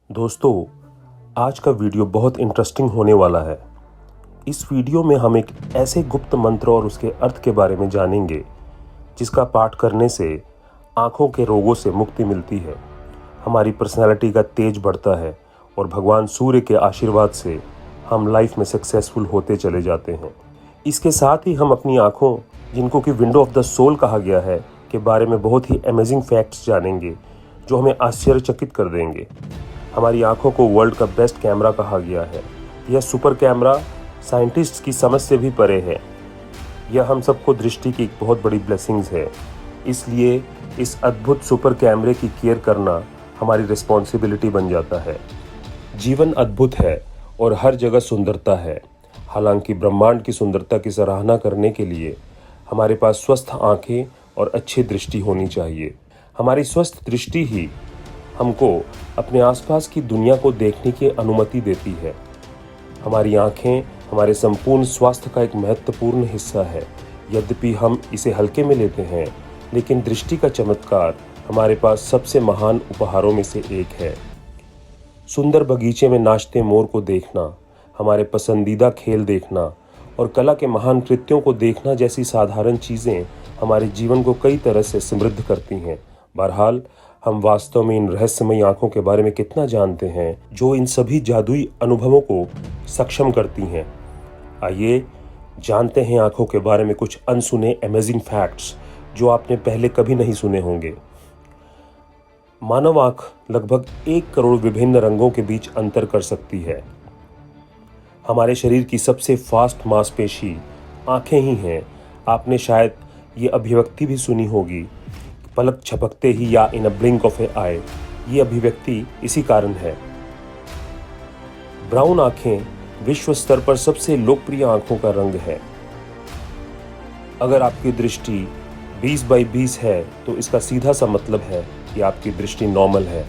दोस्तों, आज का वीडियो बहुत इंटरेस्टिंग होने वाला है। इस वीडियो में हम एक ऐसे गुप्त मंत्र और उसके अर्थ के बारे में जानेंगे जिसका पाठ करने से आँखों के रोगों से मुक्ति मिलती है, हमारी पर्सनैलिटी का तेज बढ़ता है और भगवान सूर्य के आशीर्वाद से हम लाइफ में सक्सेसफुल होते चले जाते हैं। इसके साथ ही हम अपनी आँखों, जिनको कि विंडो ऑफ द सोल कहा गया है, के बारे में बहुत ही अमेजिंग फैक्ट्स जानेंगे जो हमें आश्चर्यचकित कर देंगे। हमारी आंखों को वर्ल्ड का बेस्ट कैमरा कहा गया है। यह सुपर कैमरा साइंटिस्ट्स की समझ से भी परे है। यह हम सबको दृष्टि की एक बहुत बड़ी ब्लेसिंग्स है। इसलिए इस अद्भुत सुपर कैमरे की केयर करना हमारी रिस्पॉन्सिबिलिटी बन जाता है। जीवन अद्भुत है और हर जगह सुंदरता है। हालांकि ब्रह्मांड की सुंदरता की सराहना करने के लिए हमारे पास स्वस्थ आंखें और अच्छी दृष्टि होनी चाहिए। हमारी स्वस्थ दृष्टि ही हमको अपने आसपास की दुनिया को देखने की अनुमति देती है। हमारी आंखें हमारे संपूर्ण स्वास्थ्य का एक महत्वपूर्ण हिस्सा है। यद्यपि हम इसे हल्के में लेते हैं, लेकिन दृष्टि का चमत्कार हमारे पास सबसे महान उपहारों में से एक है। सुंदर बगीचे में नाचते मोर को देखना, हमारे पसंदीदा खेल देखना और कला के महान कृत्यों को देखना जैसी साधारण चीज़ें हमारे जीवन को कई तरह से समृद्ध करती हैं। बहरहाल, हम वास्तव में इन रहस्यमयी आंखों के बारे में कितना जानते हैं जो इन सभी जादुई अनुभवों को सक्षम करती हैं। आइए जानते हैं आंखों के बारे में कुछ अनसुने अमेजिंग फैक्ट्स जो आपने पहले कभी नहीं सुने होंगे। मानव आंख लगभग 1 करोड़ विभिन्न रंगों के बीच अंतर कर सकती है। हमारे शरीर की सबसे फास्ट मांसपेशी आंखें ही हैं। आपने शायद ये अभिव्यक्ति भी सुनी होगी, पलक झपकते ही या इन अ ब्लिंक ऑफ ए आई। ये अभिव्यक्ति इसी कारण है। ब्राउन आंखें विश्व स्तर पर सबसे लोकप्रिय आंखों का रंग है। अगर आपकी दृष्टि 20/20 है तो इसका सीधा सा मतलब है कि आपकी दृष्टि नॉर्मल है।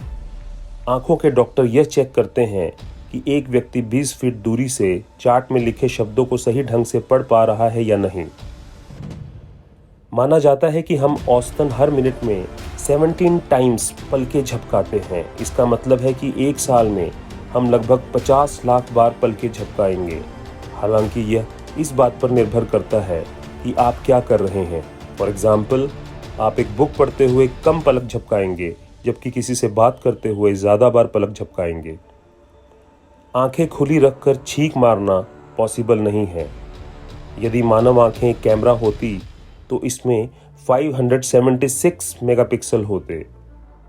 आंखों के डॉक्टर यह चेक करते हैं कि एक व्यक्ति 20 फीट दूरी से चार्ट में लिखे शब्दों को सही ढंग से पढ़ पा रहा है या नहीं। माना जाता है कि हम औसतन हर मिनट में 17 टाइम्स पलकें झपकाते हैं। इसका मतलब है कि एक साल में हम लगभग 50 लाख बार पलकें झपकाएंगे। हालांकि यह इस बात पर निर्भर करता है कि आप क्या कर रहे हैं। फॉर एग्जाम्पल, आप एक बुक पढ़ते हुए कम पलक झपकाएंगे, जबकि किसी से बात करते हुए ज़्यादा बार पलक झपकाएंगे। आंखें खुली रखकर छींक मारना पॉसिबल नहीं है। यदि मानव आंखें एक कैमरा होती तो इसमें 576 मेगापिक्सल होते।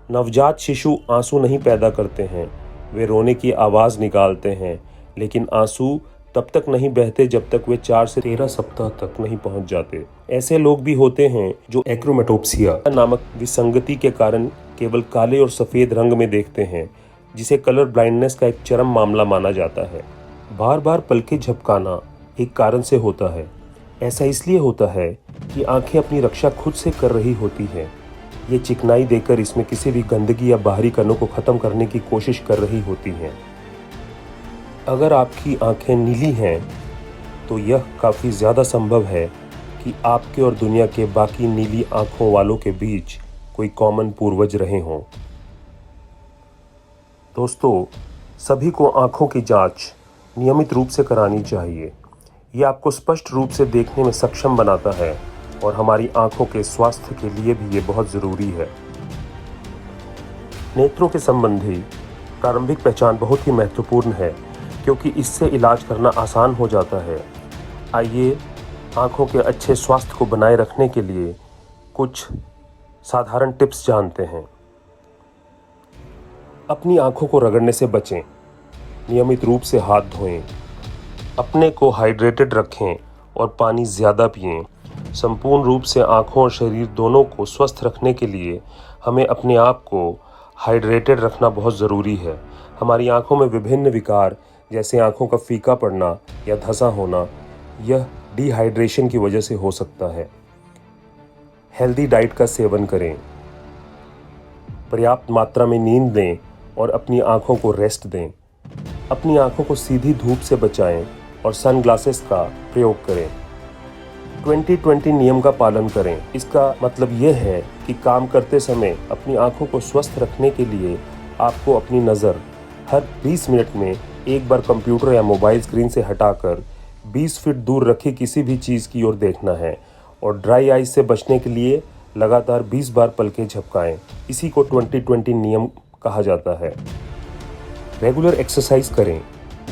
नवजात शिशु आंसू नहीं पैदा करते हैं, वे रोने की आवाज़ निकालते हैं, लेकिन आंसू तब तक नहीं बहते जब तक वे 4 से 13 सप्ताह तक नहीं पहुंच जाते। ऐसे लोग भी होते हैं जो एक्रोमेटोप्सिया नामक विसंगति के कारण केवल काले और सफ़ेद रंग में देखते हैं, जिसे कलर ब्लाइंडनेस का एक चरम मामला माना जाता है। बार बार पलकें झपकाना एक कारण से होता है। ऐसा इसलिए होता है कि आंखें अपनी रक्षा खुद से कर रही होती हैं। ये चिकनाई देकर इसमें किसी भी गंदगी या बाहरी कणों को ख़त्म करने की कोशिश कर रही होती हैं। अगर आपकी आंखें नीली हैं तो यह काफ़ी ज़्यादा संभव है कि आपके और दुनिया के बाकी नीली आंखों वालों के बीच कोई कॉमन पूर्वज रहे हों। दोस्तों, सभी को आंखों की जांच नियमित रूप से करानी चाहिए। यह आपको स्पष्ट रूप से देखने में सक्षम बनाता है और हमारी आंखों के स्वास्थ्य के लिए भी ये बहुत ज़रूरी है। नेत्रों के संबंधी प्रारंभिक पहचान बहुत ही महत्वपूर्ण है, क्योंकि इससे इलाज करना आसान हो जाता है। आइए आंखों के अच्छे स्वास्थ्य को बनाए रखने के लिए कुछ साधारण टिप्स जानते हैं। अपनी आंखों को रगड़ने से बचें। नियमित रूप से हाथ धोएं। अपने को हाइड्रेटेड रखें और पानी ज़्यादा पिएं। संपूर्ण रूप से आँखों और शरीर दोनों को स्वस्थ रखने के लिए हमें अपने आप को हाइड्रेटेड रखना बहुत ज़रूरी है। हमारी आँखों में विभिन्न विकार, जैसे आँखों का फीका पड़ना या धंसा होना, यह डिहाइड्रेशन की वजह से हो सकता है। हेल्दी डाइट का सेवन करें, पर्याप्त मात्रा में नींद लें और अपनी आँखों को रेस्ट दें। अपनी आँखों को सीधी धूप से बचाएं और सनग्लासेस का प्रयोग करें। 20-20 नियम का पालन करें। इसका मतलब यह है कि काम करते समय अपनी आंखों को स्वस्थ रखने के लिए आपको अपनी नज़र हर 20 मिनट में एक बार कंप्यूटर या मोबाइल स्क्रीन से हटाकर 20 फीट दूर रखी किसी भी चीज़ की ओर देखना है और ड्राई आइज से बचने के लिए लगातार 20 बार पलकें झपकाएं। इसी को 20-20 नियम कहा जाता है। रेगुलर एक्सरसाइज करें।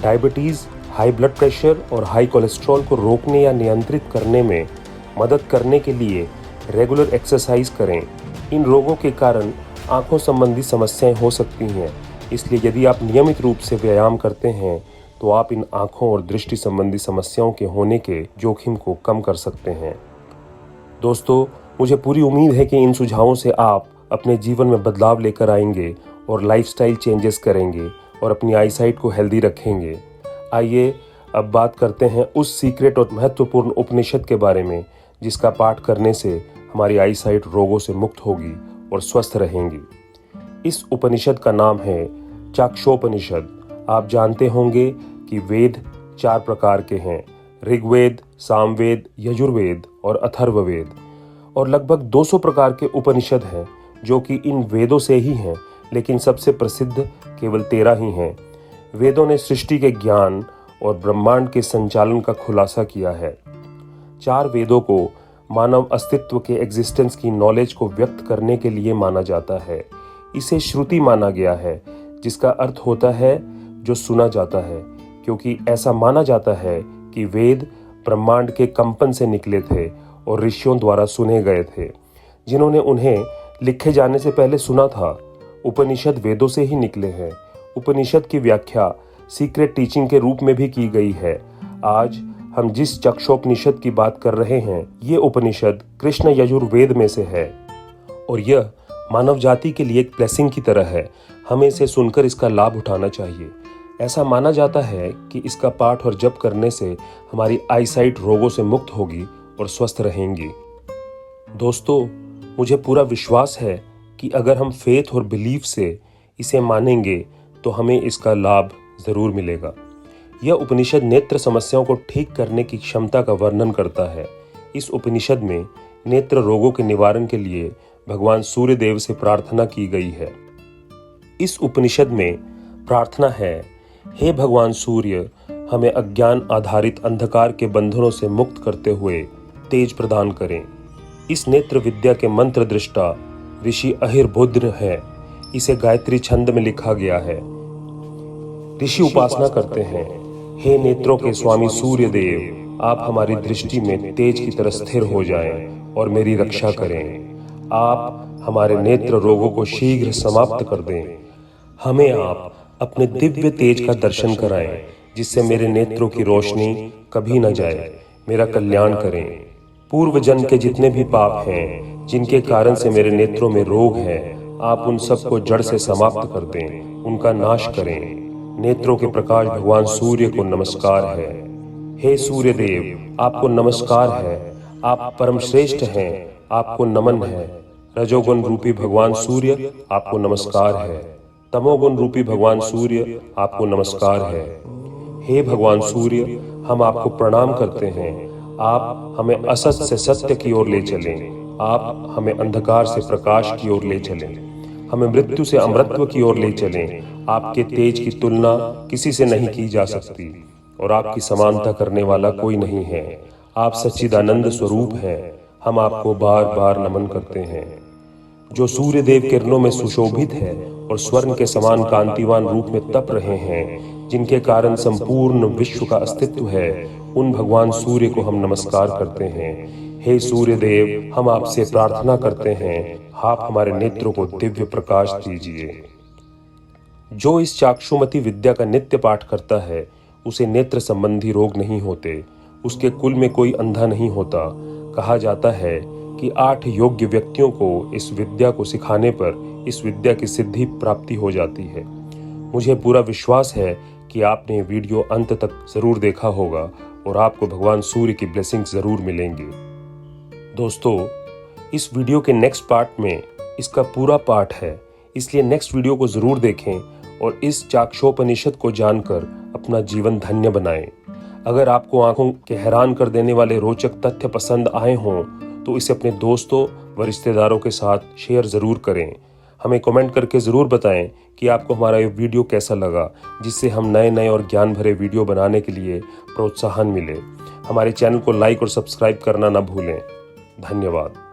डायबिटीज़, हाई ब्लड प्रेशर और हाई कोलेस्ट्रॉल को रोकने या नियंत्रित करने में मदद करने के लिए रेगुलर एक्सरसाइज करें। इन रोगों के कारण आंखों संबंधी समस्याएं हो सकती हैं, इसलिए यदि आप नियमित रूप से व्यायाम करते हैं तो आप इन आंखों और दृष्टि संबंधी समस्याओं के होने के जोखिम को कम कर सकते हैं। दोस्तों, मुझे पूरी उम्मीद है कि इन सुझावों से आप अपने जीवन में बदलाव लेकर आएंगे और लाइफस्टाइल चेंजेस करेंगे और अपनी आईसाइट को हेल्दी रखेंगे। आइए अब बात करते हैं उस सीक्रेट और महत्वपूर्ण उपनिषद के बारे में जिसका पाठ करने से हमारी आईसाइट रोगों से मुक्त होगी और स्वस्थ रहेंगी। इस उपनिषद का नाम है चाक्षुषोपनिषद। आप जानते होंगे कि वेद 4 प्रकार के हैं: ऋग्वेद, सामवेद, यजुर्वेद और अथर्ववेद। और लगभग 200 प्रकार के उपनिषद हैं जो कि इन वेदों से ही हैं, लेकिन सबसे प्रसिद्ध केवल 13 ही हैं। वेदों ने सृष्टि के ज्ञान और ब्रह्मांड के संचालन का खुलासा किया है। 4 वेदों को मानव अस्तित्व के एग्जिस्टेंस की नॉलेज को व्यक्त करने के लिए माना जाता है। इसे श्रुति माना गया है, जिसका अर्थ होता है जो सुना जाता है, क्योंकि ऐसा माना जाता है कि वेद ब्रह्मांड के कंपन से निकले थे और ऋषियों द्वारा सुने गए थे, जिन्होंने उन्हें लिखे जाने से पहले सुना था। उपनिषद वेदों से ही निकले हैं। उपनिषद की व्याख्या सीक्रेट टीचिंग के रूप में भी की गई है। आज हम जिस चक्षुषोपनिषद की बात कर रहे हैं, ये उपनिषद कृष्ण यजुर्वेद में से है और यह मानव जाति के लिए एक ब्लेसिंग की तरह है। हमें इसे सुनकर इसका लाभ उठाना चाहिए। ऐसा माना जाता है कि इसका पाठ और जप करने से हमारी आईसाइट रोगों से मुक्त होगी और स्वस्थ रहेंगी। दोस्तों, मुझे पूरा विश्वास है कि अगर हम फेथ और बिलीफ से इसे मानेंगे तो हमें इसका लाभ जरूर मिलेगा। यह उपनिषद नेत्र समस्याओं को ठीक करने की क्षमता का वर्णन करता है। इस उपनिषद में नेत्र रोगों के निवारण के लिए भगवान सूर्य देव से प्रार्थना की गई है। इस उपनिषद में प्रार्थना है, हे भगवान सूर्य, हमें अज्ञान आधारित अंधकार के बंधनों से मुक्त करते हुए तेज प्रदान करें। इस नेत्र विद्या के मंत्र दृष्टा ऋषि अहिर्बुद्र है। इसे गायत्री छंद में लिखा गया है। ऋषि उपासना करते हैं, हे नेत्रों के स्वामी सूर्य देव, आप हमारी दृष्टि में तेज की तरह स्थिर हो जाएं और मेरी रक्षा करें। आप हमारे नेत्र रोगों को शीघ्र समाप्त कर दें। हमें आप अपने दिव्य तेज का दर्शन कराएं, जिससे मेरे नेत्रों की रोशनी कभी न जाए। मेरा कल्याण करें। पूर्व जन्म के जितने भी पाप हैं, जिनके कारण से मेरे नेत्रों में रोग हैं, आप उन सबको जड़ से समाप्त कर दें, उनका नाश करें। नेत्रों के प्रकाश भगवान सूर्य को नमस्कार है। हे सूर्य देव, आपको नमस्कार है। आप परम श्रेष्ठ हैं, आपको नमन है। रजोगुण रूपी भगवान सूर्य, आपको नमस्कार है। तमोगुण रूपी भगवान सूर्य, आपको नमस्कार है। हे भगवान सूर्य, हम आपको प्रणाम करते हैं। आप हमें असत से सत्य की ओर ले चलें। आप हमें अंधकार से प्रकाश की ओर ले चलें। हमें मृत्यु से अमरत्व की ओर ले चलें। आपके तेज की तुलना किसी से नहीं की जा सकती और आपकी समानता करने वाला कोई नहीं है। आप सच्चिदानंद स्वरूप हैं। हम आपको बार बार नमन करते हैं। जो सूर्य देव किरणों में सुशोभित है और स्वर्ण के समान कांतिवान रूप में तप रहे हैं, जिनके कारण संपूर्ण विश्व का अस्तित्व है, उन भगवान सूर्य को हम नमस्कार करते हैं। हे सूर्य देव, हम आपसे प्रार्थना करते हैं, आप हमारे नेत्रों को दिव्य प्रकाश दीजिए। जो इस चाक्षुमती विद्या का नित्य पाठ करता है, उसे नेत्र संबंधी रोग नहीं होते। उसके कुल में कोई अंधा नहीं होता। कहा जाता है कि 8 योग्य व्यक्तियों को इस विद्या को सिखाने पर इस विद्या की सिद्धि प्राप्ति हो जाती है। मुझे पूरा विश्वास है कि आपने वीडियो अंत तक जरूर देखा होगा और आपको भगवान सूर्य की ब्लेसिंग जरूर मिलेंगी। दोस्तों, इस वीडियो के नेक्स्ट पार्ट में इसका पूरा पाठ है, इसलिए नेक्स्ट वीडियो को जरूर देखें और इस चाक्षुषोपनिषद को जानकर अपना जीवन धन्य बनाएं। अगर आपको आंखों के हैरान कर देने वाले रोचक तथ्य पसंद आए हों तो इसे अपने दोस्तों व रिश्तेदारों के साथ शेयर जरूर करें। हमें कमेंट करके ज़रूर बताएं कि आपको हमारा ये वीडियो कैसा लगा, जिससे हम नए नए और ज्ञान भरे वीडियो बनाने के लिए प्रोत्साहन मिले। हमारे चैनल को लाइक और सब्सक्राइब करना ना भूलें। धन्यवाद।